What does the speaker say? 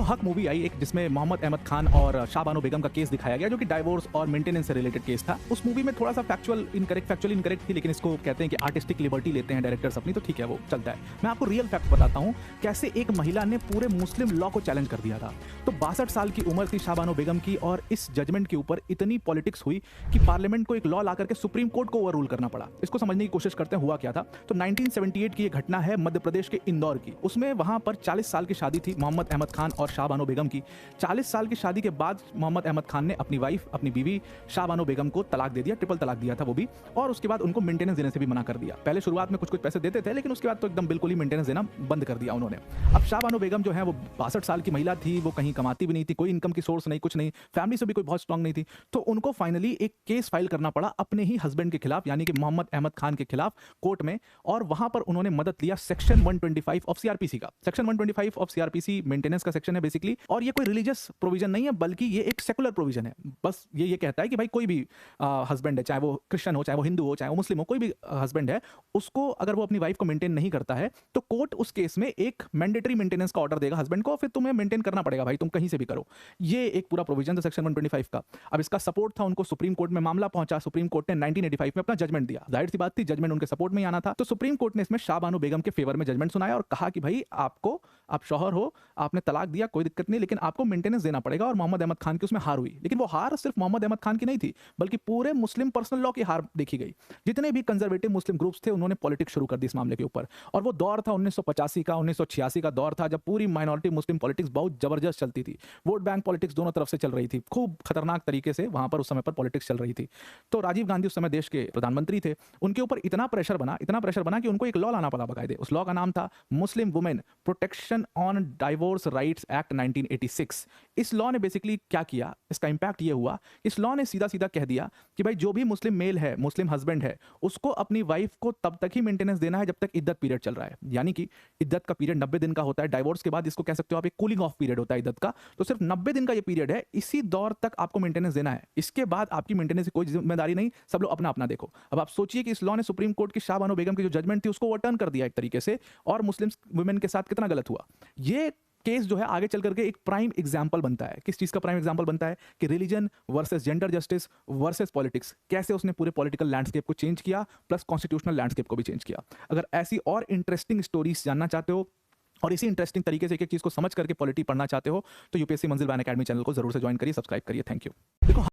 देखो हक मूवी आई एक जिसमें मोहम्मद अहमद खान और शाहबानो बेगम का केस दिखाया गया जो कि डाइवोर्स और मेंटेनेंस से रिलेटेड केस था। उस मूवी में थोड़ा सा फैक्चुअली इनकरेक्ट थी, लेकिन इसको कहते हैं कि आर्टिस्टिक लिबर्टी लेते हैं डायरेक्टर्स अपनी, तो ठीक है वो चलता है। मैं आपको रियल फैक्ट बताता हूँ कैसे एक महिला ने पूरे मुस्लिम लॉ को चैलेंज कर दिया था। तो 62 साल की उम्र थी शाहबानो बेगम की और इस जजमेंट के ऊपर इतनी पॉलिटिक्स हुई कि पार्लियामेंट को एक लॉ ला करके सुप्रीम कोर्ट को ओवररूल करना पड़ा। इसको समझने की कोशिश करते हैं हुआ क्या था। तो 1978 की ये घटना है मध्य प्रदेश के इंदौर की। उसमें वहां पर 40 साल की शादी थी मोहम्मद अहमद खान और शाहबानो बेगम की। 40 साल की शादी के बाद मोहम्मद अहमद खान ने अपनी वाइफ, अपनी बीवी शाहबानो बेगम को तलाक दे दिया, ट्रिपल तलाक दिया था वो भी, और उसके बाद उनको मेंटेनेंस देने से भी मना कर दिया। पहले शुरुआत में कुछ पैसे देते थे, लेकिन उसके बाद तो एकदम बिल्कुल ही मेंटेनेंस देना बंद कर दिया उन्होंने। अब शाहबानो बेगम जो है वो 62 साल की महिला थी, वो कहीं कमाती भी नहीं थी, कोई इनकम की सोर्स नहीं, कुछ नहीं, फैमिली से भी कोई बहुत स्ट्रांग नहीं थी। तो उनको फाइनली एक केस फाइल करना पड़ा अपने ही हस्बैंड के खिलाफ, यानी कि मोहम्मद अहमद खान के खिलाफ कोर्ट में। और वहां पर उन्होंने मदद लिया सेक्शन 125 ऑफ सीआरपीसी का। सेक्शन 125 ऑफ सीआरपीसी मेंटेनेंस का सेक्शन है बेसिकली, और ये कोई रिलीजियस प्रोविजन नहीं है, बल्कि ये एक सेकुलर प्रोविजन है। बस ये कहता है कि भाई कोई भी हस्बैंड है, चाहे वो क्रिश्चियन हो, चाहे वो हिंदू हो, चाहे वो मुस्लिम हो, कोई भी हस्बैंड है, उसको अगर वो अपनी वाइफ को मेंटेन नहीं करता है तो कोर्ट उस केस में एक मैंडेटरी मेंटेनेंस का ऑर्डर देगा हस्बैंड को, फिर तुम्हें मेंटेन करना पड़ेगा भाई, तुम कहीं से भी करो। ये एक पूरा प्रोविजन था सेक्शन 125 का। अब इसका सपोर्ट था उनको, सुप्रीम कोर्ट में मामला पहुंचा, सुप्रीम कोर्ट ने 1985 में अपना जजमेंट दिया। जाहिर सी बात थी जजमेंट उनके सपोर्ट में ही आना था। तो सुप्रीम कोर्ट ने इसमें शाहबानो बेगम के फेवर में जजमेंट सुनाया और कहा कि भाई आपको, आप शौहर हो, आपने तलाक दिया, कोई दिक्कत नहीं, लेकिन आपको मेंटेनेंस देना पड़ेगा। और मोहम्मद अहमद खान की उसमें हार हुई, लेकिन वो हार सिर्फ मोहम्मद अहमद खान की नहीं थी, बल्कि पूरे मुस्लिम पर्सनल लॉ की हार देखी गई। जितने भी कंजर्वेटिव मुस्लिम ग्रुप्स थे उन्होंने पॉलिटिक्स शुरू कर दी इस मामले के ऊपर। और वो दौर था 1985 का, 1986 का दौर था, जब पूरी माइनॉरिटी मुस्लिम पॉलिटिक्स बहुत जबरदस्त चलती थी। वोट बैंक पॉलिटिक्स दोनों तरफ से चल रही थी, खूब खतरनाक तरीके से वहां पर उस समय पर पॉलिटिक्स चल रही थी। तो राजीव गांधी उस समय देश के प्रधानमंत्री थे, उनके ऊपर इतना प्रेशर बना कि उनको एक लॉ लाना पड़ा बकायदे। उस लॉ का नाम था Muslim women protection on divorce rights act 1986। इस लॉ ने बेसिकली क्या किया, इसका इंपैक्ट ये हुआ, इस लॉ ने सीधा सीधा कह दिया कि भाई जो भी मुस्लिम मेल है, मुस्लिम हस्बैंड है, उसको अपनी वाइफ को तब तक ही मेंटेनेंस देना है जब तक इद्दत पीरियड चल रहा है। यानी कि इद्दत का पीरियड 90 दिन का होता है। डाइवोर्स के बाद इसको कह सकते हो आप एक कूलिंग ऑफ पीरियड होता है इद्दत का। तो सिर्फ 90 दिन का ये पीरियड है, इसी दौर तक आपको मेंटेनेंस देना है। इसके बाद आपकी मेंटेनेंस की कोई जिम्मेदारी नहीं, सब लोग अपना अपना देखो। अब आप सोचिए कि इस लॉ ने सुप्रीम कोर्ट की शाहबानो बेगम की जो जजमेंट थी उसको ओवरटर्न कर दिया एक तरीके से, और मुस्लिम वुमेन के साथ कितना गलत हुआ। ये केस जो है आगे चल करके एक प्राइम एग्जाम्पल बनता है। किस चीज का प्राइम एग्जाम्पल बनता है कि religion versus gender justice versus politics, कैसे उसने पूरे पॉलिटिकल लैंडस्केप को चेंज किया, प्लस कॉन्स्टिट्यूशनल लैंडस्केप को भी चेंज किया। अगर ऐसी और इंटरेस्टिंग स्टोरीज जानना चाहते हो और इसी इंटरेस्टिंग तरीके से एक एक चीज को समझ करके पॉलिटी पढ़ना चाहते हो तो यूपीएससी मंजिल बैन अकेडमी चैनल को जरूर से ज्वाइन करिए, सब्सक्राइब करिए। Thank you. देखो